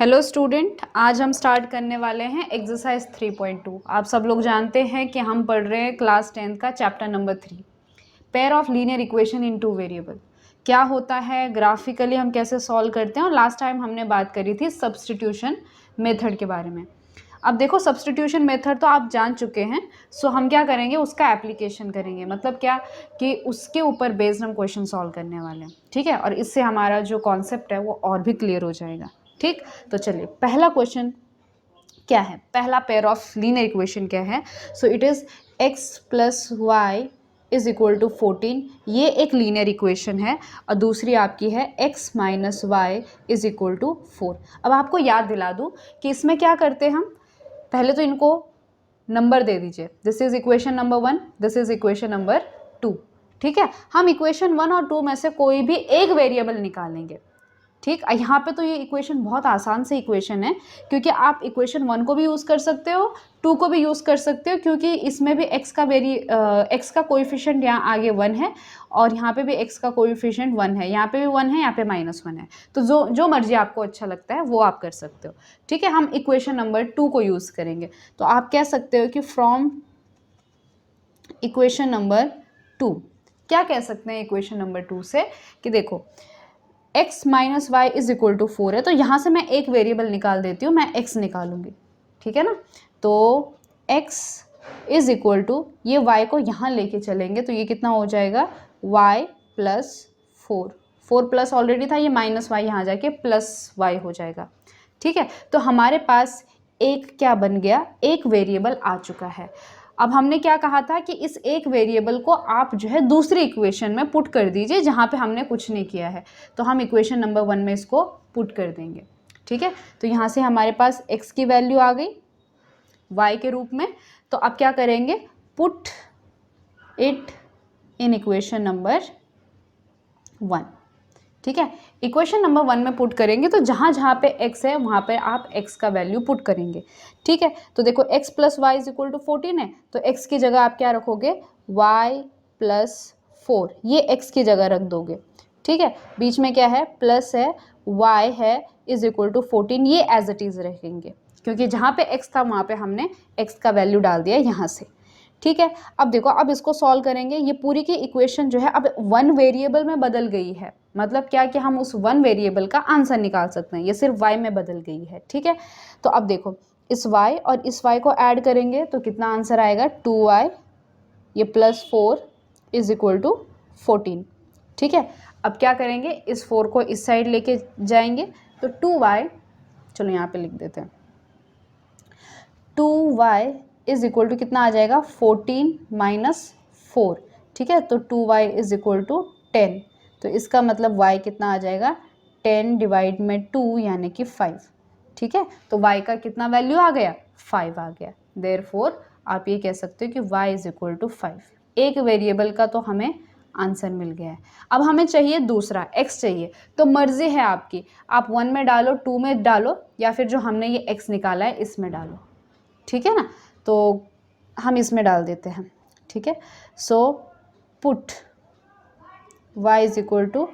Hello student, आज हम start करने वाले हैं एक्सरसाइज 3.2। आप सब लोग जानते हैं कि हम पढ़ रहे हैं क्लास 10 का chapter number 3, pair of linear equation in two variable. क्या होता है, ग्राफिकली हम कैसे सॉल्व करते हैं, और लास्ट टाइम हमने बात करी थी सब्स्टिट्यूशन मेथड के बारे में। अब देखो, सब्स्टिट्यूशन मेथड तो आप जान चुके हैं, सो हम क्या करेंगे, उसका एप्लीकेशन करेंगे। मतलब क्या कि उसके ऊपर बेस्ड हम क्वेश्चन सॉल्व करने वाले हैं, ठीक है। और इससे हमारा जो कॉन्सेप्ट है वो और भी क्लियर हो जाएगा, ठीक। तो चलिए, पहला क्वेश्चन क्या है, पहला पेयर ऑफ लीनियर इक्वेशन क्या है। So it is x plus y is equal to 14। ये एक लीनियर इक्वेशन है। और दूसरी आपकी है x minus y is equal to 4। अब आपको याद दिला दूँ कि इसमें क्या करते हैं हम, पहले तो इनको नंबर दे दीजिए। This is equation number 1, this is equation number 2, ठीक है। हम इक्वेशन 1 और 2 में से कोई भी एक वेरिएबल निकालेंगे, ठीक। यहाँ पे तो ये इक्वेशन बहुत आसान से इक्वेशन है, क्योंकि आप इक्वेशन 1 को भी यूज़ कर सकते हो, 2 को भी यूज़ कर सकते हो, क्योंकि इसमें भी x का कोएफिशिएंट यहाँ आगे 1 है, और यहाँ पे भी x का कोएफिशिएंट 1 है, यहाँ पे भी 1 है, यहाँ पे -1 है। तो जो मर्जी आपको अच्छा लगता है वो आप कर सकते हो, ठीक है। हम इक्वेशन नंबर 2 को यूज़ करेंगे। तो आप कह सकते हो कि फ्रॉम इक्वेशन नंबर 2, क्या कह सकते हैं इक्वेशन नंबर 2 से, कि देखो x minus y is equal to 4 है। तो यहाँ से मैं एक वेरिएबल निकाल देती हूँ, मैं x निकालूंगी, ठीक है ना। तो x इज इक्वल टू, ये y को यहाँ लेके चलेंगे तो ये कितना हो जाएगा, y प्लस 4 प्लस ऑलरेडी था, ये माइनस वाई यहाँ जाके प्लस y हो जाएगा, ठीक है। तो हमारे पास एक क्या बन गया, एक वेरिएबल आ चुका है। अब हमने क्या कहा था कि इस एक वेरिएबल को आप जो है दूसरी इक्वेशन में पुट कर दीजिए, जहाँ पे हमने कुछ नहीं किया है। तो हम इक्वेशन नंबर 1 में इसको पुट कर देंगे, ठीक है। तो यहाँ से हमारे पास x की वैल्यू आ गई y के रूप में। तो अब क्या करेंगे, put it in equation number 1, ठीक है। इक्वेशन नंबर 1 में पुट करेंगे तो जहाँ जहाँ पे x है वहाँ पे आप x का वैल्यू पुट करेंगे, ठीक है। तो देखो x plus y is equal to 14 है, तो x की जगह आप क्या रखोगे, y प्लस 4, ये x की जगह रख दोगे, ठीक है। बीच में क्या है, प्लस है, y है इज इक्वल टू 14, ये एज इट इज़ रखेंगे, क्योंकि जहाँ पे x था वहाँ पे हमने x का वैल्यू डाल दिया यहाँ से, ठीक है। अब देखो, अब इसको सॉल्व करेंगे, ये पूरी की इक्वेशन जो है अब 1 वेरिएबल में बदल गई है। मतलब क्या कि हम उस 1 वेरिएबल का आंसर निकाल सकते हैं, ये सिर्फ y में बदल गई है, ठीक है। तो अब देखो, इस y और इस y को ऐड करेंगे तो कितना आंसर आएगा, 2y, ये प्लस 4 इज इक्वल टू 14, ठीक है। अब क्या करेंगे, इस 4 को इस साइड लेके जाएंगे तो 2y, चलो यहाँ पे लिख देते हैं, 2y इज इक्वल टू कितना आ जाएगा, 14 माइनस 4, ठीक है। तो 2y इज इक्वल टू 10। तो इसका मतलब y कितना आ जाएगा, 10 डिवाइड में 2 यानी कि 5, ठीक है। तो y का कितना वैल्यू आ गया, 5 आ गया। देयरफॉर आप ये कह सकते हो कि y इज इक्वल टू 5। एक वेरिएबल का तो हमें आंसर मिल गया है। अब हमें चाहिए दूसरा, x चाहिए। तो मर्जी है आपकी, आप 1 में डालो, 2 में डालो, या फिर जो हमने ये x निकाला है इसमें डालो, ठीक है ना। तो हम इसमें डाल देते हैं, ठीक है। So put y is equal to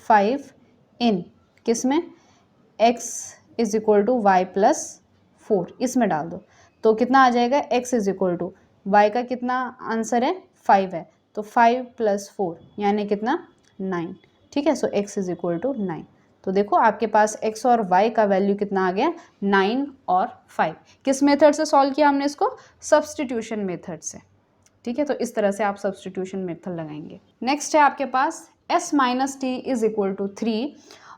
5 in किस में, x is equal to y plus 4, इसमें डाल दो। तो कितना आ जाएगा, x is equal to, y का कितना आंसर है, 5 है, तो 5 प्लस 4 यानी कितना, 9, ठीक है। So x is equal to 9। तो देखो आपके पास x और y का वैल्यू कितना आ गया, 9 और 5। किस मेथड से सॉल्व किया हमने इसको, सब्स्टिट्यूशन मेथड से, ठीक है। तो इस तरह से आप सब्स्टिट्यूशन मेथड लगाएंगे। नेक्स्ट है आपके पास s minus t is equal to 3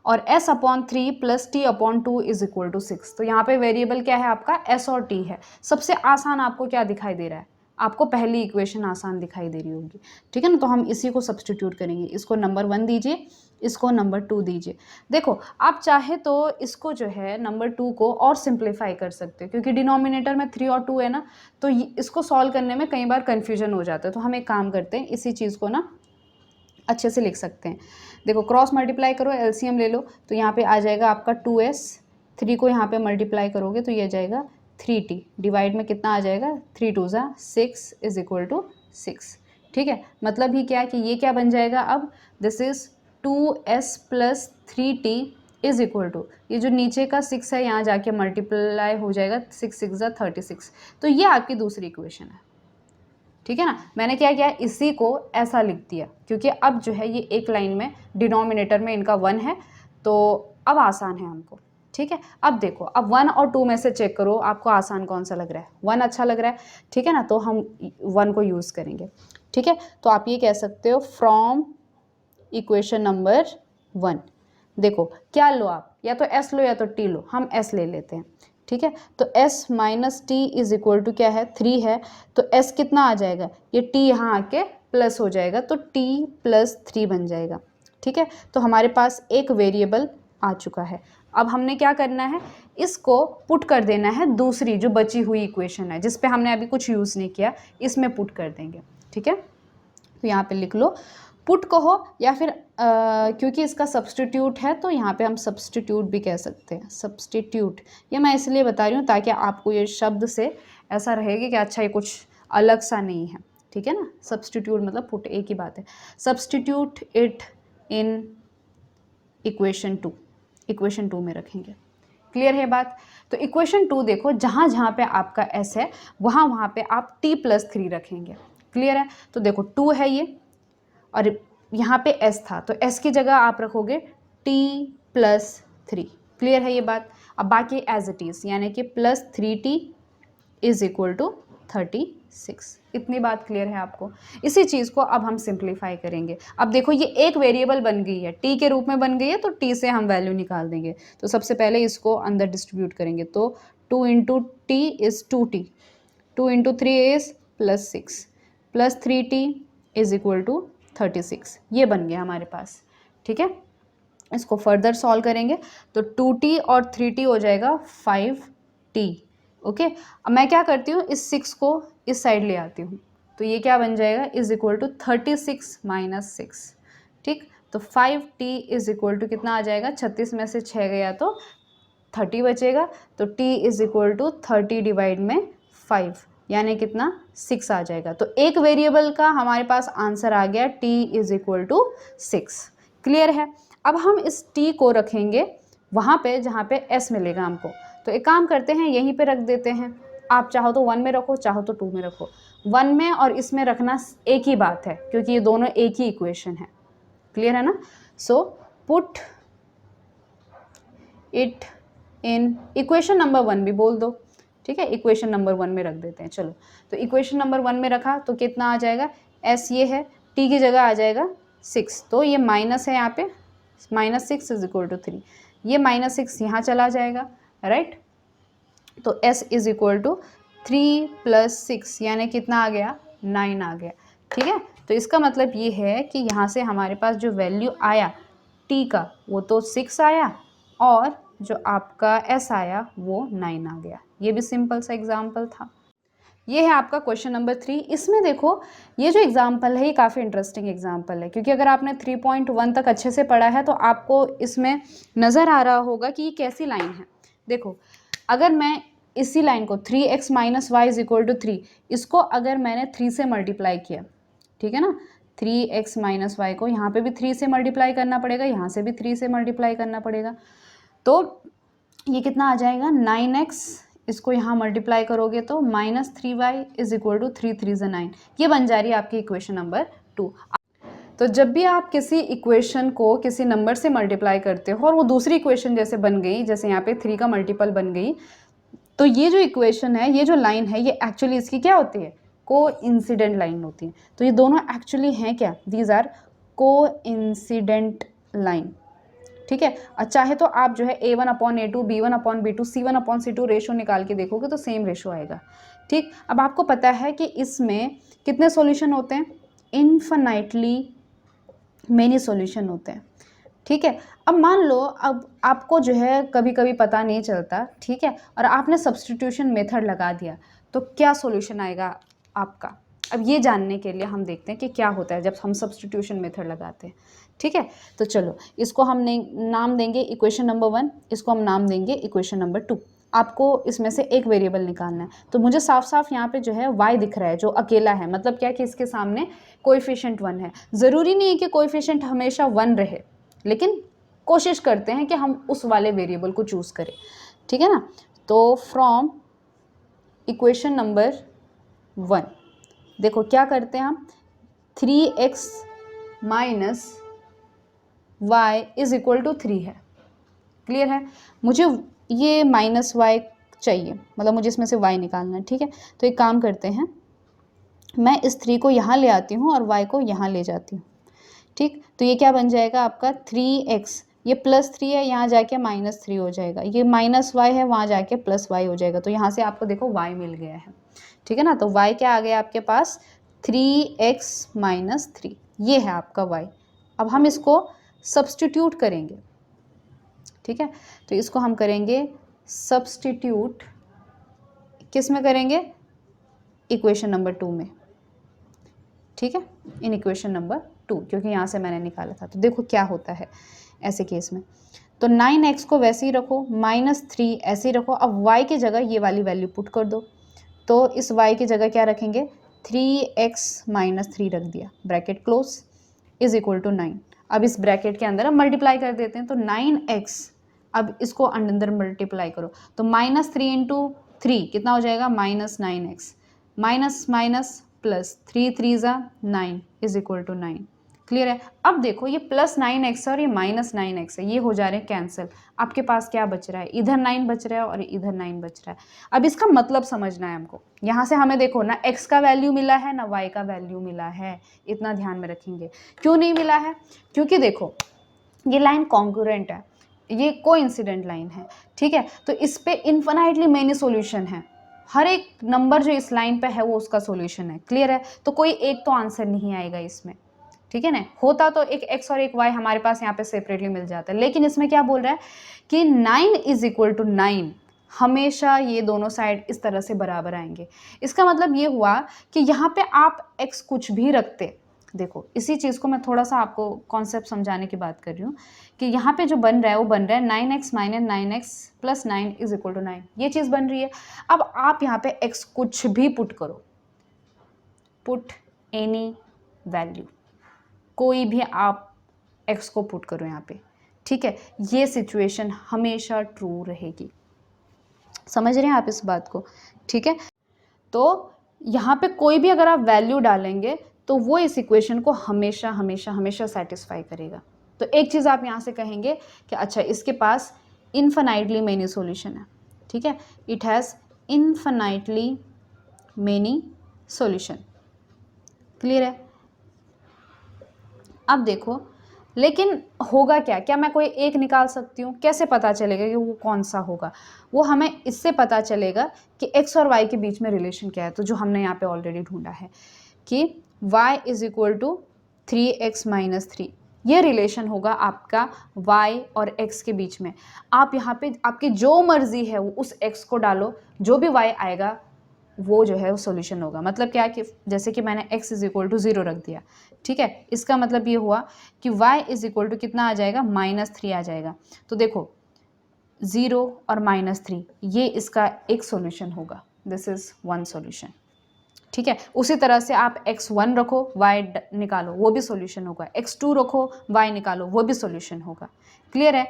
और s upon 3 plus t upon 2 is equal to 6। तो यहाँ पे वेरिएबल क्या है आपका, s और t है। सबसे आसान आपको क्या दिखाई दे रहा है, आपको पहली इक्वेशन आसान दिखाई दे रही होगी, ठीक है ना। तो हम इसी को सब्स्टिट्यूट करेंगे, इसको नंबर 1 दीजिए, इसको नंबर 2 दीजिए। देखो आप चाहे तो इसको जो है नंबर 2 को और सिंप्लीफाई कर सकते हो, क्योंकि डिनोमिनेटर में 3 और 2 है ना, तो इसको सॉल्व करने में कई बार कन्फ्यूजन हो जाता है। तो हम एक काम करते हैं, इसी चीज़ को ना अच्छे से लिख सकते हैं। देखो क्रॉस मल्टीप्लाई करो, एलसीएम ले लो, तो यहाँ पे आ जाएगा आपका 2s, 3 को यहाँ पे मल्टीप्लाई करोगे तो ये आ जाएगा 3t, डिवाइड में कितना आ जाएगा, 3 2 ज़ा 6 इज इक्वल टू 6, ठीक है। मतलब ही क्या है कि ये क्या बन जाएगा, अब this is 2s plus 3t is equal to ये जो नीचे का 6 है यहाँ जाके मल्टीप्लाई हो जाएगा, 6 6 जा 36। तो ये आपकी दूसरी इक्वेशन है, ठीक है ना। मैंने क्या किया, इसी को ऐसा लिख दिया क्योंकि अब जो है ये एक लाइन में डिनोमिनेटर में इनका 1 है, तो अब आसान है हमको, ठीक है। अब देखो, अब 1 और 2 में से चेक करो आपको आसान कौन सा लग रहा है। 1 अच्छा लग रहा है, ठीक है ना, तो हम 1 को यूज़ करेंगे, ठीक है। तो आप ये कह सकते हो फ्रॉम इक्वेशन नंबर 1, देखो क्या लो आप, या तो एस लो या तो टी लो, हम एस ले लेते हैं, ठीक है। तो s minus t is equal to क्या है, 3 है, तो एस कितना आ जाएगा, ये टी यहाँ आके प्लस हो जाएगा, तो टी प्लस 3 बन जाएगा, ठीक है। तो हमारे पास एक वेरिएबल आ चुका है। अब हमने क्या करना है, इसको पुट कर देना है दूसरी जो बची हुई इक्वेशन है जिस पे हमने अभी कुछ यूज़ नहीं किया, इसमें पुट कर देंगे, ठीक है। तो यहाँ पे लिख लो, पुट कहो या फिर क्योंकि इसका सब्स्टिट्यूट है तो यहाँ पे हम सब्स्टिट्यूट भी कह सकते हैं, सब्स्टिट्यूट। ये मैं इसलिए बता रही हूँ ताकि आपको ये शब्द से ऐसा रहेगा कि अच्छा ये कुछ अलग सा नहीं है, ठीक है ना। सब्स्टिट्यूट मतलब पुट, एक ही बात है। Substitute it in equation 2, equation 2 में रखेंगे, क्लियर है बात। तो इक्वेशन 2 देखो, जहाँ जहाँ पे आपका एस है वहाँ वहाँ पे आप टी प्लस 3 रखेंगे, क्लियर है। तो देखो 2 है ये और यहाँ पे s था, तो s की जगह आप रखोगे t प्लस 3, क्लियर है ये बात। अब बाकी एज इट इज़, यानी कि plus 3t is equal to 36। इतनी बात क्लियर है आपको। इसी चीज़ को अब हम सिंप्लीफाई करेंगे। अब देखो ये एक वेरिएबल बन गई है, t के रूप में बन गई है, तो t से हम वैल्यू निकाल देंगे। तो सबसे पहले इसको अंदर डिस्ट्रीब्यूट करेंगे, तो 2 into t is 2t, 2 into 3 is plus 6, plus 3t is equal to 36। ये बन गया हमारे पास, ठीक है। इसको फर्दर सॉल्व करेंगे तो 2t और 3t हो जाएगा 5t, ओके। अब मैं क्या करती हूँ, इस 6 को इस साइड ले आती हूँ, तो ये क्या बन जाएगा, इज इक्वल टू 36 माइनस 6, ठीक। तो 5t इज इक्वल टू कितना आ जाएगा, 36 में से 6 गया तो 30 बचेगा, तो t is equal to 30 divide में 5, यानी कितना 6 आ जाएगा। तो एक वेरिएबल का हमारे पास आंसर आ गया t is equal to 6, clear है। अब हम इस t को रखेंगे वहाँ पे जहाँ पे s मिलेगा हमको। तो एक काम करते हैं, यहीं पे रख देते हैं। आप चाहो तो 1 में रखो, चाहो तो 2 में रखो। 1 में और इसमें रखना एक ही बात है क्योंकि ये दोनों एक ही इक्वेशन है, क्लियर है ना। So put it in equation number 1 भी बोल दो, ठीक है। इक्वेशन नंबर 1 में रख देते हैं, चलो। तो इक्वेशन नंबर 1 में रखा तो कितना आ जाएगा, s ये है, t की जगह आ जाएगा 6, तो ये माइनस है यहाँ पे, माइनस 6 इज इक्वल टू 3, ये माइनस 6 यहाँ चला जाएगा, राइट। तो s is equal to 3 plus 6, यानी कितना आ गया, 9 आ गया, ठीक है। तो इसका मतलब ये है कि यहाँ से हमारे पास जो वैल्यू आया t का वो तो 6 आया और जो आपका s आया वो 9 आ गया। ये भी सिंपल सा एग्जाम्पल था। ये है आपका क्वेश्चन नंबर 3। इसमें देखो ये जो एग्जाम्पल है ये काफ़ी इंटरेस्टिंग एग्जाम्पल है क्योंकि अगर आपने 3.1 तक अच्छे से पढ़ा है तो आपको इसमें नज़र आ रहा होगा कि ये कैसी लाइन है। देखो अगर मैं इसी लाइन को 3x minus y is equal to 3, इसको अगर मैंने 3 से मल्टीप्लाई किया, ठीक है ना, 3x माइनस वाई को यहाँ पे भी 3 से मल्टीप्लाई करना पड़ेगा, यहाँ से भी 3 से मल्टीप्लाई करना पड़ेगा, तो ये कितना आ जाएगा 9x, इसको यहाँ मल्टीप्लाई करोगे तो minus 3y is equal to 3 3 ज़ा 9। ये बन जा रही है आपकी इक्वेशन नंबर 2। तो जब भी आप किसी इक्वेशन को किसी नंबर से मल्टीप्लाई करते हो और वो दूसरी इक्वेशन जैसे बन गई, जैसे यहाँ पे 3 का मल्टीपल बन गई, तो ये जो इक्वेशन है, ये जो लाइन है, ये एक्चुअली इसकी क्या होती है, कोइंसिडेंट लाइन होती है। तो ये दोनों एक्चुअली हैं क्या, दीज आर कोइंसिडेंट लाइन, ठीक है। और चाहे तो आप जो है A1/A2, B1/B2, C1/C2 रेशो निकाल के देखोगे तो सेम रेशो आएगा, ठीक। अब आपको पता है कि इसमें कितने सॉल्यूशन होते हैं, इन्फिनाइटली मेनी सॉल्यूशन होते हैं, ठीक है। अब मान लो अब आपको जो है कभी कभी पता नहीं चलता, ठीक है, और आपने सब्स्टिट्यूशन मेथड लगा दिया तो क्या सॉल्यूशन आएगा आपका। अब ये जानने के लिए हम देखते हैं कि क्या होता है जब हम सब्स्टिट्यूशन मेथड लगाते हैं, ठीक है। तो चलो इसको हम नाम देंगे इक्वेशन नंबर 1, इसको हम नाम देंगे इक्वेशन नंबर 2। आपको इसमें से एक वेरिएबल निकालना है, तो मुझे साफ साफ यहाँ पे जो है y दिख रहा है जो अकेला है, मतलब क्या कि इसके सामने कोएफिशिएंट 1 है। ज़रूरी नहीं है कि कोएफिशिएंट हमेशा 1 रहे, लेकिन कोशिश करते हैं कि हम उस वाले वेरिएबल को चूज़ करें, ठीक है ना। तो फ्रॉम इक्वेशन नंबर 1 देखो क्या करते हैं हम, 3x minus y is equal to 3 है, क्लियर है। मुझे ये माइनस वाई चाहिए, मतलब मुझे इसमें से y निकालना है, ठीक है। तो एक काम करते हैं, मैं इस 3 को यहाँ ले आती हूँ और y को यहाँ ले जाती हूँ, ठीक। तो ये क्या बन जाएगा आपका 3x, ये +3 है, यहाँ जाके -3 हो जाएगा, ये -y है, वहाँ जाके +y हो जाएगा। तो यहाँ से आपको देखो y मिल गया है, ठीक है ना। तो y क्या आ गया आपके पास, 3x माइनस 3, ये है आपका y। अब हम इसको सब्सटीट्यूट करेंगे, ठीक है। तो इसको हम करेंगे सब्सटीट्यूट, किस में करेंगे, इक्वेशन नंबर 2 में, ठीक है, इन इक्वेशन नंबर 2, क्योंकि यहाँ से मैंने निकाला था। तो देखो क्या होता है ऐसे केस में, तो 9x को वैसे ही रखो, -3 ऐसे ही रखो। अब y की जगह ये वाली वैल्यू पुट कर दो, तो इस y की जगह क्या रखेंगे, 3x माइनस 3 रख दिया, bracket close, is equal to 9। अब इस ब्रैकेट के अंदर हम मल्टीप्लाई कर देते हैं, तो 9x, अब इसको अंदर मल्टीप्लाई करो, तो -3 इंटू 3 कितना हो जाएगा, -9x, माइनस माइनस प्लस, 3 3 ज़ा 9 इज इक्वल टू 9, क्लियर है। अब देखो ये +9x है और ये -9x है, ये हो जा रहे हैं कैंसिल। आपके पास क्या बच रहा है, इधर 9 बच रहा है और इधर 9 बच रहा है। अब इसका मतलब समझना है हमको, यहाँ से हमें देखो ना x का वैल्यू मिला है ना y का वैल्यू मिला है, इतना ध्यान में रखेंगे। क्यों नहीं मिला है, क्योंकि देखो ये लाइन कॉन्ग्रुएंट है, ये कोइंसिडेंट लाइन है, ठीक है। तो इस पे इन्फिनाइटली मेनी सॉल्यूशन है, हर एक नंबर जो इस लाइन पे है वो उसका सॉल्यूशन है, क्लियर है। तो कोई एक तो आंसर नहीं आएगा इसमें, ठीक है ना। होता तो एक x और एक y हमारे पास यहाँ पे सेपरेटली मिल जाता है, लेकिन इसमें क्या बोल रहा है कि 9 इज इक्वल टू 9, हमेशा ये दोनों साइड इस तरह से बराबर आएंगे। इसका मतलब ये हुआ कि यहाँ पे आप x कुछ भी रखते, देखो इसी चीज़ को मैं थोड़ा सा आपको कॉन्सेप्ट समझाने की बात कर रही हूँ कि यहाँ पे जो बन रहा है वो बन रहा है 9x minus 9x plus 9 is equal to 9, ये चीज़ बन रही है। अब आप यहाँ पे x कुछ भी पुट करो, पुट एनी वैल्यू, कोई भी आप x को पुट करो यहाँ पे, ठीक है, ये सिचुएशन हमेशा ट्रू रहेगी। समझ रहे हैं आप इस बात को, ठीक है। तो यहाँ पे कोई भी अगर आप वैल्यू डालेंगे तो वो इस इक्वेशन को हमेशा हमेशा हमेशा सेटिस्फाई करेगा। तो एक चीज़ आप यहाँ से कहेंगे कि अच्छा इसके पास इन्फिनाइटली मेनी सॉल्यूशन है, ठीक है, it has infinitely many solution, clear है। अब देखो लेकिन होगा क्या, क्या मैं कोई एक निकाल सकती हूँ, कैसे पता चलेगा कि वो कौन सा होगा, वो हमें इससे पता चलेगा कि x और y के बीच में रिलेशन क्या है। तो जो हमने यहाँ पे ऑलरेडी ढूंढा है कि y is equal to 3x minus 3, ये रिलेशन होगा आपका y और x के बीच में। आप यहाँ पे आपकी जो मर्जी है वो उस x को डालो, जो भी y आएगा वो जो है वो सॉल्यूशन होगा। मतलब क्या कि जैसे कि मैंने x इज इक्वल टू 0 रख दिया, ठीक है, इसका मतलब ये हुआ कि y इज इक्वल टू कितना आ जाएगा, -3 आ जाएगा। तो देखो 0 और -3 ये इसका एक सॉल्यूशन होगा, दिस इज वन सॉल्यूशन, ठीक है। उसी तरह से आप x1 रखो y निकालो वो भी सॉल्यूशन होगा, x2 रखो y निकालो वो भी सॉल्यूशन होगा, क्लियर है,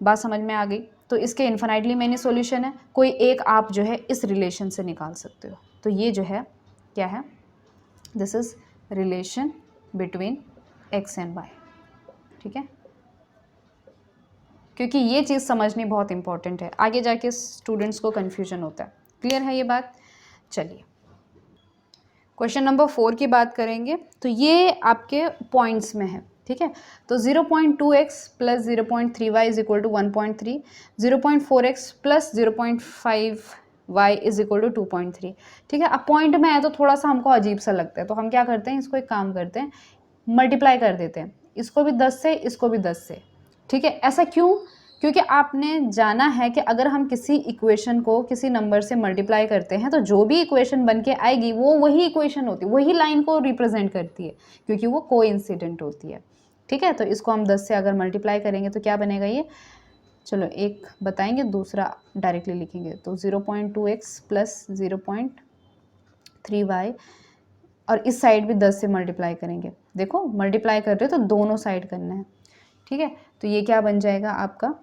बात समझ में आ गई। तो इसके इन्फिनाइटली मेनी सॉल्यूशन है, कोई एक आप जो है इस रिलेशन से निकाल सकते हो। तो ये जो है क्या है, this is relation between x and y, ठीक है, क्योंकि ये चीज़ समझनी बहुत इंपॉर्टेंट है, आगे जाके स्टूडेंट्स को कन्फ्यूजन होता है, क्लियर है ये बात। चलिए क्वेश्चन नंबर 4 की बात करेंगे, तो ये आपके पॉइंट्स में है, ठीक है। तो 0.2x plus 0.3y is equal to 1.3, 0.4x plus 0.5y is equal to 2.3, ठीक है। अब पॉइंट में है तो थोड़ा सा हमको अजीब सा लगता है, तो हम क्या करते हैं, इसको एक काम करते हैं, मल्टीप्लाई कर देते हैं, इसको भी 10 से इसको भी 10 से, ठीक है। ऐसा क्यों, क्योंकि आपने जाना है कि अगर हम किसी इक्वेशन को किसी नंबर से मल्टीप्लाई करते हैं तो जो भी इक्वेशन बन के आएगी वो वही इक्वेशन होती है, वही लाइन को रिप्रेजेंट करती है, क्योंकि वो कोइंसिडेंट होती है, ठीक है। तो इसको हम 10 से अगर मल्टीप्लाई करेंगे तो क्या बनेगा ये, चलो एक बताएंगे दूसरा डायरेक्टली लिखेंगे। तो 0.2x प्लस 0.3y और इस साइड भी 10 से मल्टीप्लाई करेंगे, देखो मल्टीप्लाई कर रहे हो तो दोनों साइड करना है, ठीक है, तो ये क्या बन जाएगा आपका,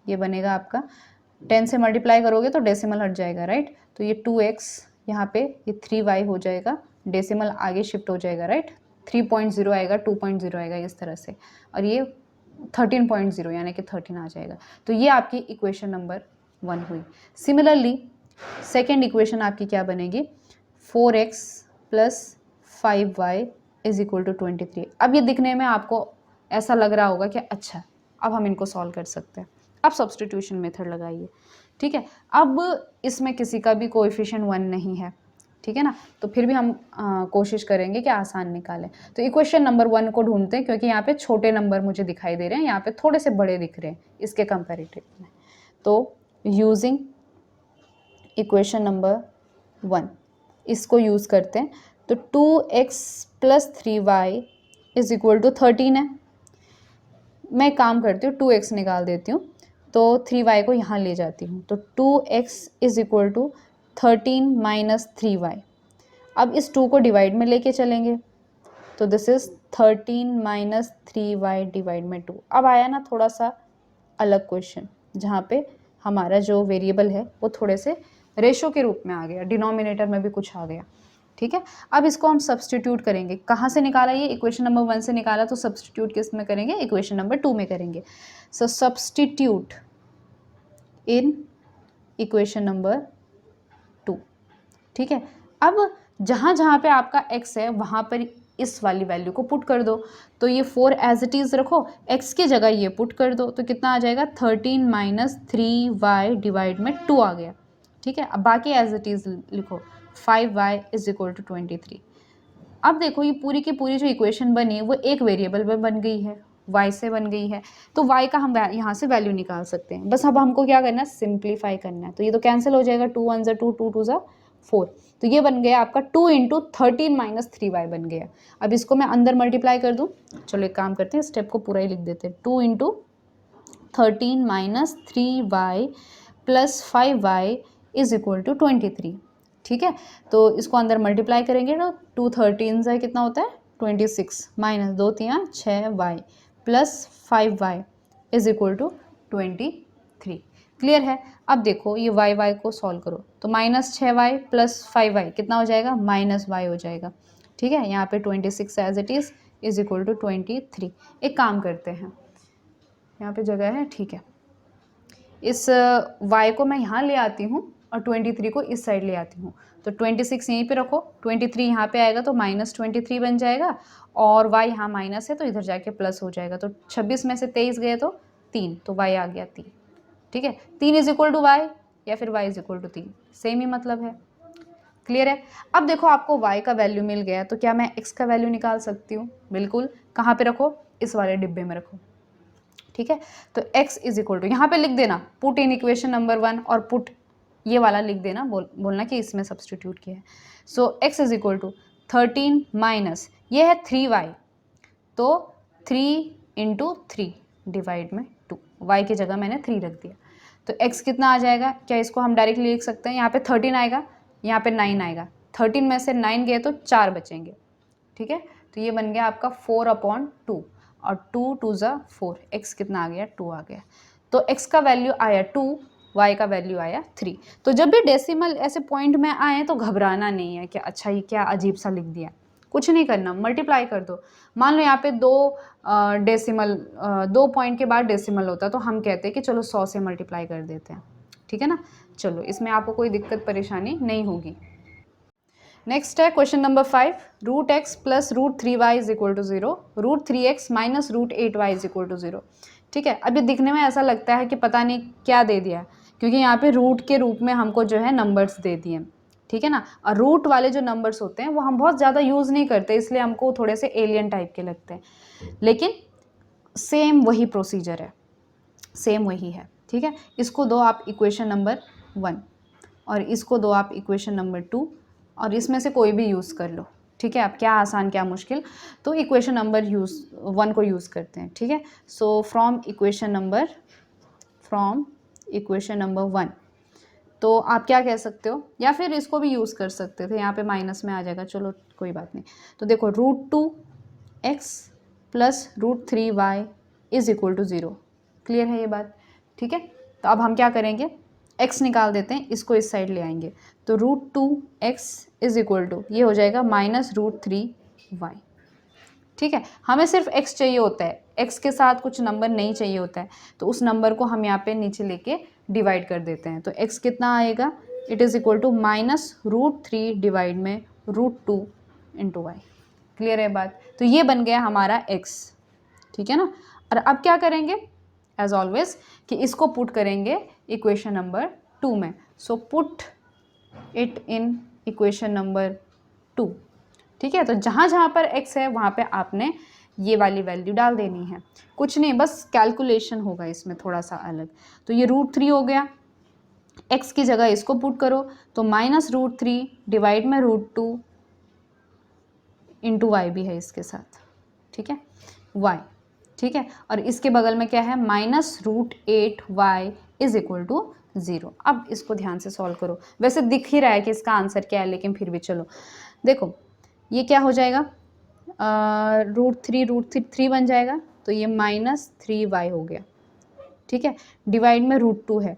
ये बनेगा आपका 10 से मल्टीप्लाई करोगे तो डेसिमल हट जाएगा, राइट। तो ये 2x यहाँ पे ये 3y हो जाएगा, डेसिमल आगे शिफ्ट हो जाएगा, राइट। 3.0 आएगा, 2.0 आएगा इस तरह से, और ये 13.0 यानी कि 13 आ जाएगा। तो ये आपकी इक्वेशन नंबर 1 हुई। सिमिलरली सेकेंड इक्वेशन आपकी क्या बनेगी, 4x plus 5y is equal to 23। अब ये दिखने में आपको ऐसा लग रहा होगा कि अच्छा अब हम इनको सॉल्व कर सकते हैं। अब सब्स्टिट्यूशन मेथड लगाइए, ठीक है। अब इसमें किसी का भी कोएफिशिएंट 1 नहीं है, ठीक है ना, तो फिर भी हम कोशिश करेंगे कि आसान निकालें। तो इक्वेशन नंबर 1 को ढूंढते हैं, क्योंकि यहाँ पे छोटे नंबर मुझे दिखाई दे रहे हैं, यहाँ पे थोड़े से बड़े दिख रहे हैं इसके कंपैरेटिव में। तो यूजिंग इक्वेशन नंबर 1 इसको यूज़ करते हैं। तो 2x plus 3y is equal to 13 है। मैं काम करती हूँ, 2x निकाल देती हूँ, तो 3y को यहाँ ले जाती हूँ। तो 2x is equal to 13 minus 3y। अब इस 2 को डिवाइड में लेके चलेंगे, तो this is 13 minus 3y divide में 2। अब आया ना थोड़ा सा अलग क्वेश्चन, जहाँ पे हमारा जो वेरिएबल है वो थोड़े से रेशो के रूप में आ गया, डिनोमिनेटर में भी कुछ आ गया, ठीक है। अब इसको हम सब्सटीट्यूट करेंगे। कहाँ से निकाला, ये इक्वेशन नंबर 1 से निकाला, तो सब्सटीट्यूट किस में करेंगे, इक्वेशन नंबर 2 में करेंगे। सो सब्सटीट्यूट इन इक्वेशन नंबर 2, ठीक है। अब जहाँ जहाँ पे आपका x है वहाँ पर इस वाली वैल्यू को पुट कर दो। तो ये 4 एज इट इज़ रखो, x की जगह ये पुट कर दो, तो कितना आ जाएगा 13 माइनस 3y डिवाइड में 2 आ गया, ठीक है। अब बाकी एज इट इज़ लिखो, 5y इज इक्वल टू 23। अब देखो ये पूरी की पूरी जो इक्वेशन बनी वो एक वेरिएबल में बन गई है, y से बन गई है, तो y का हम यहाँ से वैल्यू निकाल सकते हैं। बस अब हमको क्या करना है, सिंप्लीफाई करना है। तो ये तो कैंसिल हो जाएगा, 2 1 2 2 2 4, तो ये बन गया आपका 2 इंटू 13 माइनस 3y बन गया। अब इसको मैं अंदर मल्टीप्लाई कर दूँ, चलो एक काम करते हैं, स्टेप को पूरा ही लिख देते हैं। 2 into 13 minus 3y plus 5y is equal to 23, ठीक है। तो इसको अंदर मल्टीप्लाई करेंगे तो 2 13 से कितना होता है 26 minus 2 3 6y plus 5y is equal to 23। Clear है। अब देखो ये y को सॉल्व करो, तो माइनस 6y प्लस 5y कितना हो जाएगा, माइनस y हो जाएगा, ठीक है। यहाँ पे 26 as it is equal to 23। एक काम करते हैं, यहाँ पे जगह है, ठीक है। इस y को मैं यहाँ ले आती हूँ और 23 को इस साइड ले आती हूँ। तो 26 यहीं पे रखो, 23 यहाँ पे आएगा तो माइनस 23 बन जाएगा, और y यहाँ माइनस है तो इधर जाके प्लस हो जाएगा। तो 26 में से 23 गए तो 3, तो y आ गया 3, ठीक है। 3 इज इक्वल टू y या फिर y is equal to 3, same ही मतलब है। क्लियर है। अब देखो आपको y का वैल्यू मिल गया, तो क्या मैं x का वैल्यू निकाल सकती हूँ, बिल्कुल। कहाँ पे रखो, इस वाले डिब्बे में रखो, ठीक है। तो x इज इक्वल टू यहाँ पे लिख देना, पुट इन इक्वेशन नंबर 1, और पुट ये वाला लिख देना, बोलना कि इसमें सब्सटीट्यूट किया है। So x is equal to 13 minus ये है 3y, तो 3 इंटू 3 डिवाइड में 2, y की जगह मैंने 3 रख दिया। तो x कितना आ जाएगा, क्या इसको हम डायरेक्टली लिख सकते हैं, यहाँ पे 13 आएगा, यहाँ पे 9 आएगा, 13 में से 9 गए तो 4 बचेंगे, ठीक है। तो ये बन गया आपका 4/2, और 2 2 4, x कितना आ गया 2 आ गया। तो x का वैल्यू आया 2, y का वैल्यू आया 3। तो जब भी डेसिमल ऐसे पॉइंट में आए तो घबराना नहीं है कि अच्छा ये क्या अजीब सा लिख दिया, कुछ नहीं करना, मल्टीप्लाई कर दो। मान लो यहाँ पे 2 पॉइंट के बाद डेसिमल होता है, तो हम कहते हैं कि चलो 100 से मल्टीप्लाई कर देते हैं, ठीक है ना। चलो इसमें आपको कोई दिक्कत परेशानी नहीं होगी। नेक्स्ट है question number 5, root x plus root 3y is equal to 0, root 3x minus root 8y is equal to 0, ठीक है। अब ये दिखने में ऐसा लगता है कि पता नहीं क्या दे दिया, क्योंकि यहाँ पे रूट के रूप में हमको जो है नंबर्स दे दिए, ठीक है ना। और रूट वाले जो नंबर्स होते हैं वो हम बहुत ज़्यादा यूज़ नहीं करते, इसलिए हमको थोड़े से एलियन टाइप के लगते हैं, लेकिन सेम वही प्रोसीजर है, सेम वही है, ठीक है। इसको दो आप इक्वेशन नंबर 1, और इसको दो आप इक्वेशन नंबर 2, और इसमें से कोई भी यूज़ कर लो, ठीक है। अब क्या आसान क्या मुश्किल, तो इक्वेशन नंबर 1 को यूज़ करते हैं, ठीक है। सो फ्रॉम इक्वेशन नंबर 1, तो आप क्या कह सकते हो, या फिर इसको भी यूज़ कर सकते थे, यहाँ पे माइनस में आ जाएगा, चलो कोई बात नहीं। तो देखो root 2x plus √3y is equal to 0। Clear है ये बात? ठीक है, तो अब हम क्या करेंगे, x निकाल देते हैं, इसको इस साइड ले आएंगे, तो √2x इज इक्वल टू ये हो जाएगा -√3y। ठीक है, हमें सिर्फ x चाहिए होता है, x के साथ कुछ नंबर नहीं चाहिए होता है, तो उस नंबर को हम यहाँ पे नीचे लेके डिवाइड कर देते हैं। तो x कितना आएगा, it is equal to -√3 divide में √2 इंटू वाई। क्लियर है बात? तो ये बन गया हमारा x। ठीक है ना, और अब क्या करेंगे एज ऑलवेज कि इसको पुट करेंगे इक्वेशन नंबर 2 में। So put it in equation number 2। ठीक है, तो जहाँ जहाँ पर x है वहाँ पे आपने ये वाली वैल्यू डाल देनी है, कुछ नहीं, बस कैलकुलेशन होगा इसमें थोड़ा सा अलग। तो ये √3 हो गया, x की जगह इसको पुट करो, तो -√3 डिवाइड में √2 इंटू वाई भी है इसके साथ। ठीक है, y। ठीक है, और इसके बगल में क्या है, -√8y इज इक्वल टू 0। अब इसको ध्यान से सॉल्व करो, वैसे दिख ही रहा है कि इसका आंसर क्या है, लेकिन फिर भी चलो देखो, ये क्या हो जाएगा, √3 बन जाएगा, तो ये -3y हो गया। ठीक है, डिवाइड में √2 है,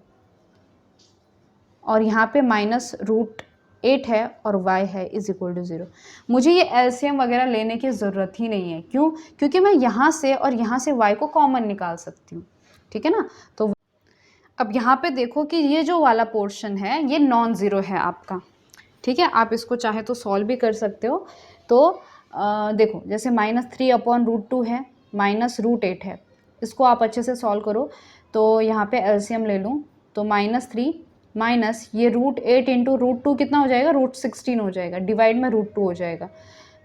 और यहाँ पे -√8 है और y है इज इक्वल टू 0। मुझे ये एलसीएम वगैरह लेने की ज़रूरत ही नहीं है, क्यों? क्योंकि मैं यहाँ से और यहाँ से y को कॉमन निकाल सकती हूँ। ठीक है ना, तो अब यहाँ पे देखो कि ये जो वाला पोर्शन है ये नॉन ज़ीरो है आपका। ठीक है, आप इसको चाहे तो सॉल्व भी कर सकते हो। तो देखो, जैसे -3/√2 है, -√8 है, इसको आप अच्छे से सॉल्व करो। तो यहाँ पे एलसीएम ले लूँ, तो -3 माइनस ये √8 इंटू √2 कितना हो जाएगा, √16 हो जाएगा, डिवाइड में √2 हो जाएगा,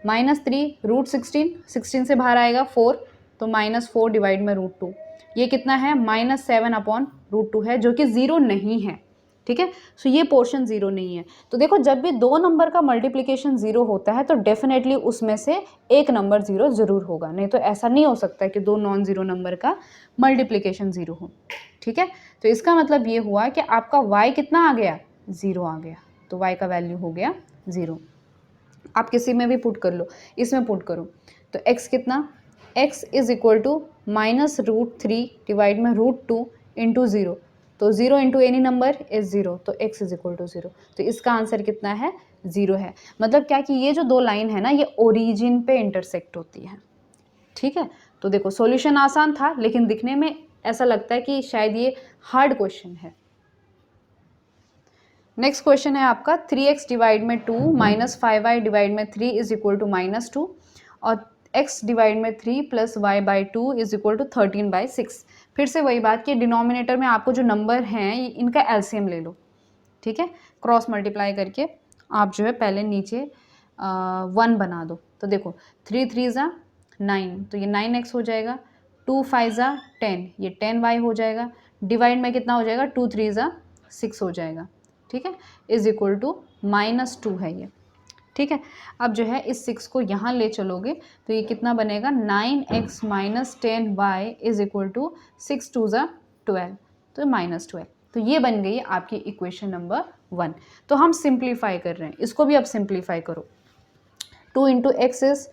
-3 √16, 16 से बाहर आएगा 4, तो -4 डिवाइड में √2, ये कितना है, -7/√2 है, जो कि 0 नहीं है। ठीक है, सो ये पोर्शन 0 नहीं है। तो देखो, जब भी दो नंबर का मल्टीप्लिकेशन 0 होता है तो डेफिनेटली उसमें से एक नंबर 0 ज़रूर होगा, नहीं तो ऐसा नहीं हो सकता कि दो नॉन ज़ीरो नंबर का मल्टीप्लिकेशन 0 हो। ठीक है, तो इसका मतलब ये हुआ कि आपका y कितना आ गया, 0 आ गया, तो y का वैल्यू हो गया 0। आप किसी में भी पुट कर लो, इसमें पुट करो, तो x कितना, x is equal to -√3 divide में √2 इंटू 0, तो 0 इंटू एनी नंबर इज 0, तो x इज इक्वल टू 0। तो इसका आंसर कितना है, 0 है। मतलब क्या कि ये जो दो लाइन है ना, ये ओरिजिन पे इंटरसेक्ट होती है। ठीक है, तो देखो सॉल्यूशन आसान था, लेकिन दिखने में ऐसा लगता है कि शायद ये हार्ड क्वेश्चन है। नेक्स्ट क्वेश्चन है आपका 3x डिवाइड में 2 -5y डिवाइड में 3 इज इक्वल टू -2, और x डिवाइड में 3 plus y by 2 is equal to 13/6। फिर से वही बात कि डिनोमिनेटर में आपको जो नंबर हैं इनका एलसीएम ले लो। ठीक है, क्रॉस मल्टीप्लाई करके आप जो है पहले नीचे 1 बना दो। तो देखो 3 3 ज़ा 9, तो ये 9x हो जाएगा, 2 5 ज़ा 10, ये 10y हो जाएगा, डिवाइड में कितना हो जाएगा, 2 3 ज़ा 6 हो जाएगा। ठीक है, इज इक्वल टू -2 है ये। ठीक है, अब जो है इस 6 को यहाँ ले चलोगे तो ये कितना बनेगा, 9x minus 10y is equal to 6 2 ज़ा 12, तो -12। तो ये बन गई आपकी इक्वेशन नंबर 1। तो हम सिंप्लीफाई कर रहे हैं, इसको भी अब सिंप्लीफाई करो। 2 into x is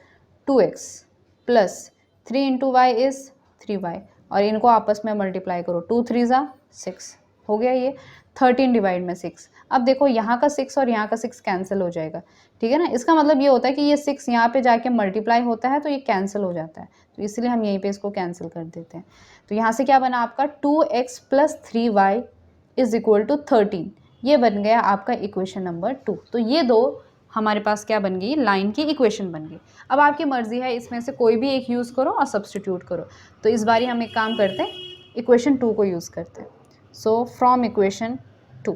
2x plus 3 into y is 3y, और इनको आपस में मल्टीप्लाई करो, 2 3 ज़ा 6 हो गया, ये 13 डिवाइड में 6। अब देखो यहाँ का 6 और यहाँ का 6 कैंसिल हो जाएगा। ठीक है ना, इसका मतलब ये होता है कि ये 6 यहाँ पे जाके मल्टीप्लाई होता है तो ये कैंसिल हो जाता है, तो इसलिए हम यहीं पे इसको कैंसिल कर देते हैं। तो यहाँ से क्या बना आपका, 2x plus 3y is equal to 13, ये बन गया आपका इक्वेशन नंबर 2। तो ये दो हमारे पास क्या बन गई, लाइन की इक्वेशन बन गई। अब आपकी मर्जी है, इसमें से कोई भी एक यूज़ करो और सब्सटीट्यूट करो। तो इस बारी हम एक काम करते हैं, इक्वेशन 2 को यूज़ करते हैं। सो फ्रॉम इक्वेशन 2,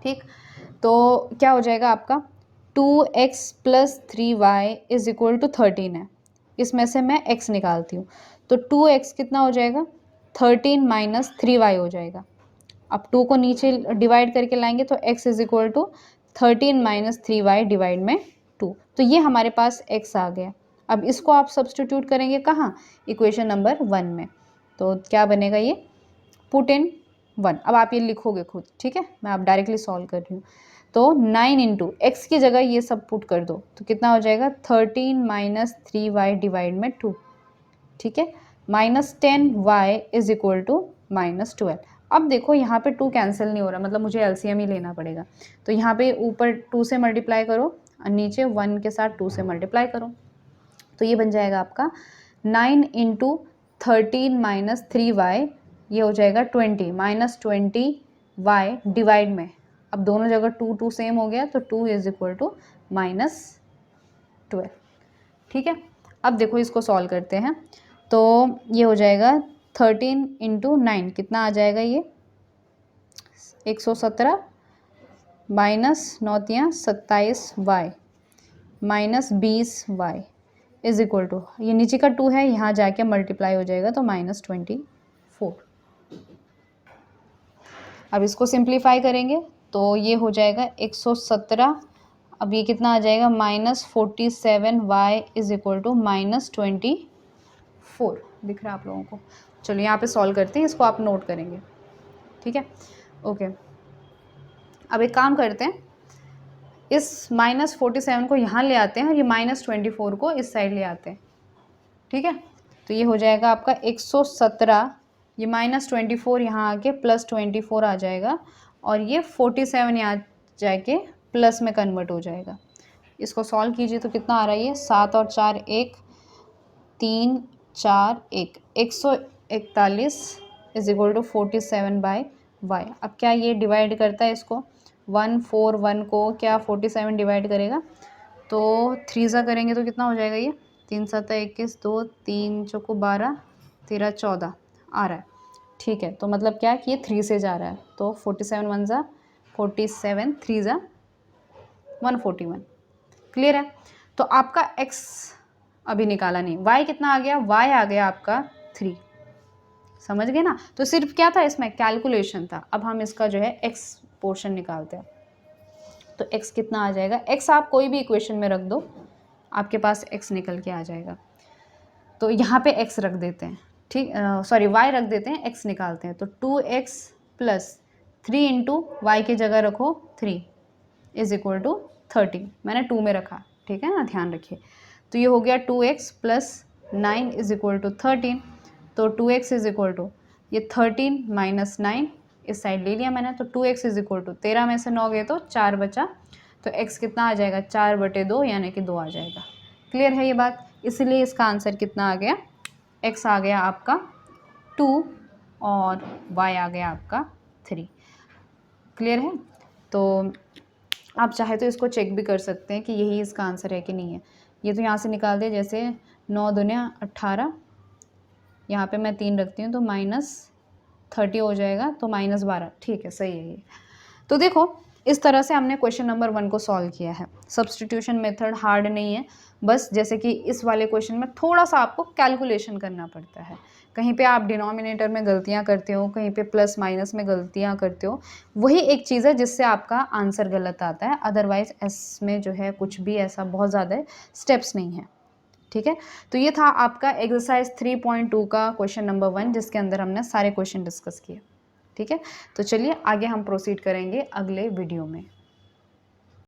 ठीक, तो क्या हो जाएगा आपका, 2x plus 3y is equal to 13 है, इसमें से मैं x निकालती हूँ, तो 2x कितना हो जाएगा, 13 माइनस 3y हो जाएगा। अब 2 को नीचे डिवाइड करके लाएंगे तो x is equal to 13 minus 3y divide में 2, तो ये हमारे पास x आ गया। अब इसको आप सब्सटीट्यूट करेंगे कहाँ, इक्वेशन नंबर 1 में, तो क्या बनेगा, ये पुट इन 1। अब आप ये लिखोगे खुद, ठीक है, मैं आप डायरेक्टली सॉल्व कर रही हूँ। तो 9 इंटू एक्स की जगह ये सब पुट कर दो, तो कितना हो जाएगा, 13 माइनस 3y डिवाइड में 2, ठीक है, -10y इज इक्वल टू -12। अब देखो यहाँ पे 2 कैंसिल नहीं हो रहा, मतलब मुझे एलसीएम ही लेना पड़ेगा। तो यहाँ पे ऊपर 2 से मल्टीप्लाई करो और नीचे 1 के साथ 2 से मल्टीप्लाई करो, तो ये बन जाएगा आपका 9 इंटू 13 माइनस 3y, ये हो जाएगा 20 माइनस 20y डिवाइड में, अब दोनों जगह 2 सेम हो गया, तो 2 इज इक्वल टू -12। ठीक है, अब देखो इसको सॉल्व करते हैं, तो ये हो जाएगा 13 इंटू 9 कितना आ जाएगा, ये 117 minus 9 27y minus 20y is equal to, ये नीचे का 2 है, यहाँ जाके मल्टीप्लाई हो जाएगा तो -24। अब इसको सिंप्लीफाई करेंगे तो ये हो जाएगा 117, अब ये कितना आ जाएगा -47y इज इक्वल टू -24। दिख रहा है आप लोगों को? चलो यहाँ पे सॉल्व करते हैं, इसको आप नोट करेंगे। ठीक है, ओके। अब एक काम करते हैं, इस -47 को यहाँ ले आते हैं और ये -24 को इस साइड ले आते हैं। ठीक है, तो ये हो जाएगा आपका 117, ये -24 यहाँ आके +24 आ जाएगा और ये 47 यहाँ जाके प्लस में कन्वर्ट हो जाएगा। इसको सॉल्व कीजिए तो कितना आ रहा है, ये 7 और 4 1 3 4 1 141 इज इक्वल टू 47/y। अब क्या ये डिवाइड करता है इसको, 1 4 1 को क्या 47 डिवाइड करेगा, तो 3 सा करेंगे तो कितना हो जाएगा, ये 3 7 21 2 3 चौको 12 13 14 आ रहा है। ठीक है, तो मतलब क्या कि ये 3 से जा रहा है, तो 47 1 ज़ा 47 3 ज़ा 141। क्लियर है? तो आपका x अभी निकाला नहीं, y कितना आ गया, y आ गया आपका 3। समझ गए ना? तो सिर्फ क्या था इसमें, कैलकुलेशन था। अब हम इसका जो है x पोर्शन निकालते हैं, तो x कितना आ जाएगा, x आप कोई भी इक्वेशन में रख दो, आपके पास x निकल के आ जाएगा। तो यहाँ पे x रख देते हैं, ठीक, सॉरी y रख देते हैं, x निकालते हैं, तो 2x प्लस 3 इंटू वाई की जगह रखो 3 इज इक्वल टू 30, मैंने 2 में रखा, ठीक है ना, ध्यान रखिए। तो ये हो गया 2x plus 9 is equal to 13, तो 2x इज इक्वल टू ये 13 माइनस 9 इस साइड ले लिया मैंने, तो 2x इज इक्वल टू 13 में से 9 गए तो 4 बचा, तो x कितना आ जाएगा 4/2 यानी कि 2 आ जाएगा। क्लियर है ये बात? इसीलिए इसका आंसर कितना आ गया, x आ गया आपका 2 और y आ गया आपका 3। क्लियर है? तो आप चाहे तो इसको चेक भी कर सकते हैं कि यही इसका आंसर है कि नहीं है। ये तो यहाँ से निकाल दे, जैसे 9 दूने 18, यहाँ पे मैं 3 रखती हूँ तो -30 हो जाएगा, तो -12। ठीक है, सही है ये। तो देखो इस तरह से हमने क्वेश्चन नंबर 1 को सॉल्व किया है। सब्स्टिट्यूशन मेथड हार्ड नहीं है, बस जैसे कि इस वाले क्वेश्चन में थोड़ा सा आपको कैलकुलेशन करना पड़ता है। कहीं पे आप डिनोमिनेटर में गलतियां करते हो, कहीं पे प्लस माइनस में गलतियां करते हो, वही एक चीज़ है जिससे आपका आंसर गलत आता है। अदरवाइज इसमें जो है कुछ भी ऐसा बहुत ज़्यादा स्टेप्स नहीं है। ठीक है, तो ये था आपका एक्सरसाइज 3.2 का क्वेश्चन नंबर 1, जिसके अंदर हमने सारे क्वेश्चन डिस्कस किए। ठीक है, तो चलिए आगे हम प्रोसीड करेंगे अगले वीडियो में।